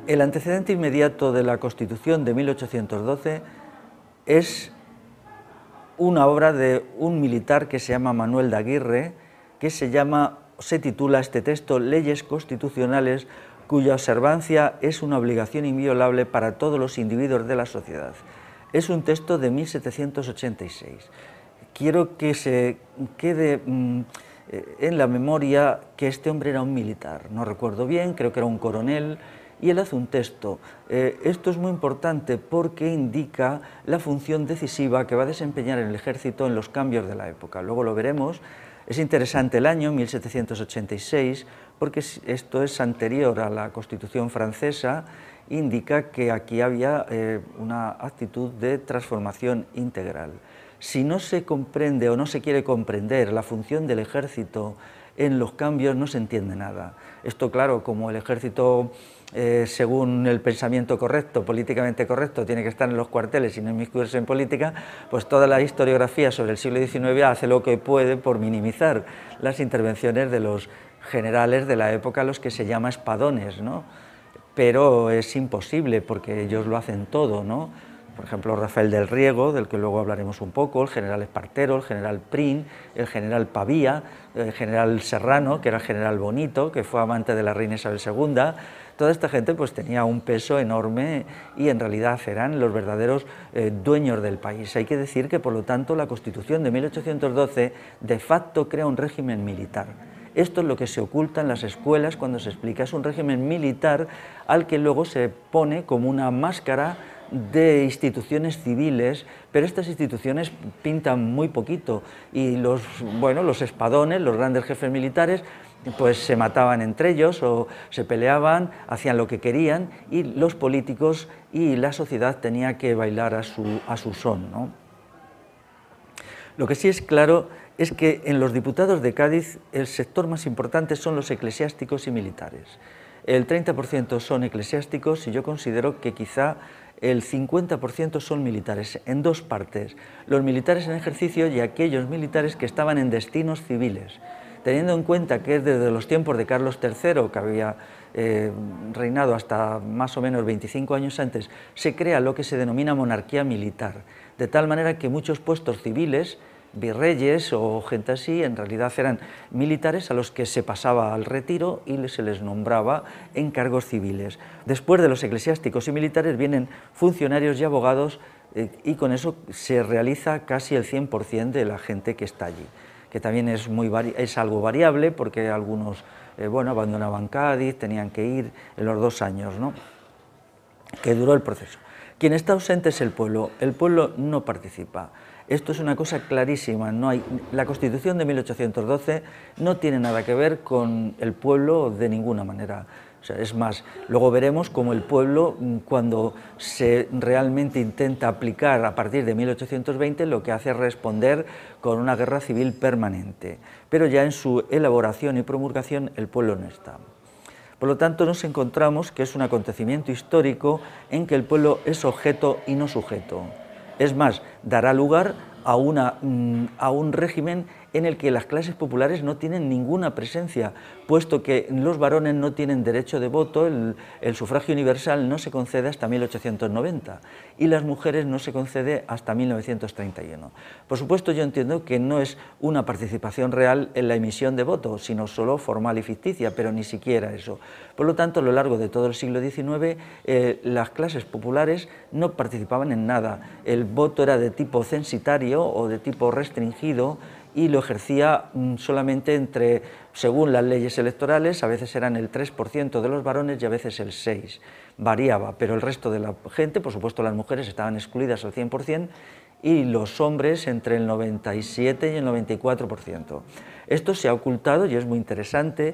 El antecedente inmediato de la Constitución de 1812 es una obra de un militar que se llama Manuel de Aguirre, que se titula este texto Leyes Constitucionales cuya observancia es una obligación inviolable para todos los individuos de la sociedad. Es un texto de 1786. Quiero que se quede en la memoria que este hombre era un militar, no recuerdo bien, creo que era un coronel, y él hace un texto. Esto es muy importante porque indica la función decisiva que va a desempeñar el ejército en los cambios de la época. Luego lo veremos. Es interesante el año 1786 porque esto es anterior a la Constitución francesa, indica que aquí había una actitud de transformación integral. Si no se comprende o no se quiere comprender la función del ejército en los cambios, no se entiende nada. Esto, claro, como el ejército, según el pensamiento correcto, políticamente correcto, tiene que estar en los cuarteles y no inmiscuirse en política, pues toda la historiografía sobre el siglo XIX hace lo que puede por minimizar las intervenciones de los generales de la época, los que se llama espadones, ¿no? Pero es imposible porque ellos lo hacen todo, ¿no? Por ejemplo, Rafael del Riego, del que luego hablaremos un poco, el general Espartero, el general Prim, el general Pavía, el general Serrano, que era el general Bonito, que fue amante de la reina Isabel II. Toda esta gente pues tenía un peso enorme y en realidad eran los verdaderos dueños del país. Hay que decir que, por lo tanto, la Constitución de 1812 de facto crea un régimen militar. Esto es lo que se oculta en las escuelas cuando se explica. Es un régimen militar al que luego se pone como una máscara de instituciones civiles, pero estas instituciones pintan muy poquito y los espadones, los grandes jefes militares, pues se mataban entre ellos o se peleaban, hacían lo que querían y los políticos y la sociedad tenía que bailar a su son, ¿no? Lo que sí es claro es que en los diputados de Cádiz el sector más importante son los eclesiásticos y militares. El 30% son eclesiásticos y yo considero que quizá el 50% son militares, en dos partes, los militares en ejercicio y aquellos militares que estaban en destinos civiles, teniendo en cuenta que es desde los tiempos de Carlos III, que había reinado hasta más o menos 25 años antes, se crea lo que se denomina monarquía militar, de tal manera que muchos puestos civiles, virreyes o gente así, en realidad eran militares a los que se pasaba al retiro y se les nombraba en cargos civiles. Después de los eclesiásticos y militares vienen funcionarios y abogados y con eso se realiza casi el 100% de la gente que está allí, que también es algo variable porque algunos abandonaban Cádiz, tenían que ir en los 2 años, ¿no?, que duró el proceso. Quien está ausente es el pueblo no participa. Esto es una cosa clarísima, la Constitución de 1812 no tiene nada que ver con el pueblo de ninguna manera. O sea, es más, luego veremos cómo el pueblo, cuando se realmente intenta aplicar a partir de 1820, lo que hace es responder con una guerra civil permanente, pero ya en su elaboración y promulgación el pueblo no está. Por lo tanto, nos encontramos que es un acontecimiento histórico en que el pueblo es objeto y no sujeto. Es más, dará lugar a un régimen en el que las clases populares no tienen ninguna presencia, puesto que los varones no tienen derecho de voto, el sufragio universal no se concede hasta 1890 y las mujeres no se concede hasta 1931. Por supuesto, yo entiendo que no es una participación real en la emisión de voto, sino solo formal y ficticia, pero ni siquiera eso. Por lo tanto, a lo largo de todo el siglo XIX, las clases populares no participaban en nada. El voto era de tipo censitario o de tipo restringido y lo ejercía solamente según las leyes electorales, a veces eran el 3% de los varones y a veces el 6%, variaba, pero el resto de la gente, por supuesto las mujeres estaban excluidas al 100% y los hombres entre el 97 y el 94%. Esto se ha ocultado y es muy interesante.